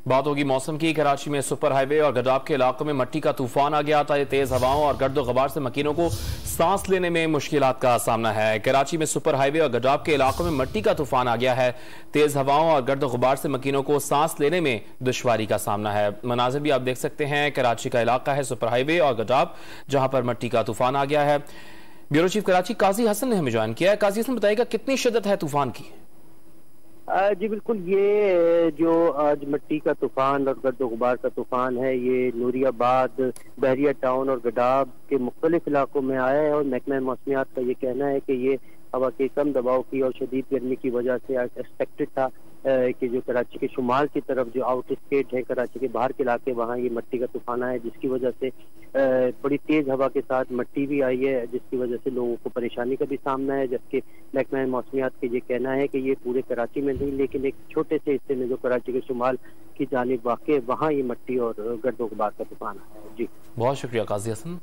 बात होगी मौसम की। कराची में सुपर हाईवे और गडाब के इलाकों में मट्टी का तूफान आ गया था। ये तेज हवाओं और गर्द गुबार से मकीनों को सांस लेने में मुश्किलात का सामना है। कराची में सुपर हाईवे और गडाब के इलाकों में मट्टी का तूफान आ गया है। तेज हवाओं और गर्द गुबार से मकीनों को सांस लेने में दुश्वारी का सामना है। मनाजिर भी आप देख सकते हैं। कराची का इलाका है सुपर हाईवे और गडाब, जहां पर मट्टी का तूफान आ गया है। ब्यूरो चीफ कराची काजी हसन ने हमें ज्वाइन किया है। काजी हसन बताइएगा कितनी शिद्दत है तूफान की? जी बिल्कुल, ये जो आज मट्टी का तूफान और गर्द गुबार का तूफान है, ये नूरियाबाद, बहरिया टाउन और गडाब के मुख्तलिफ इलाकों में आया है और महकमा मौसमियात का ये कहना है कि ये हवा के कम दबाव की और शदीद गर्मी की वजह से एक्सपेक्टेड था कि जो कराची के शुमाल की तरफ जो आउट स्टेट है, कराची के बाहर के इलाके, वहाँ ये मट्टी का तूफान आया, जिसकी वजह से बड़ी तेज हवा के साथ मट्टी भी आई है, जिसकी वजह से लोगों को परेशानी का भी सामना है। जबकि महकमा मौसमियात का ये कहना है कि ये पूरे कराची में नहीं, लेकिन एक छोटे से हिस्से में जो कराची के शुमाल की जानिब वाक़ है, वहाँ ये मट्टी और गर्द गुबार का तूफान आया है। जी बहुत शुक्रिया काजी हसन।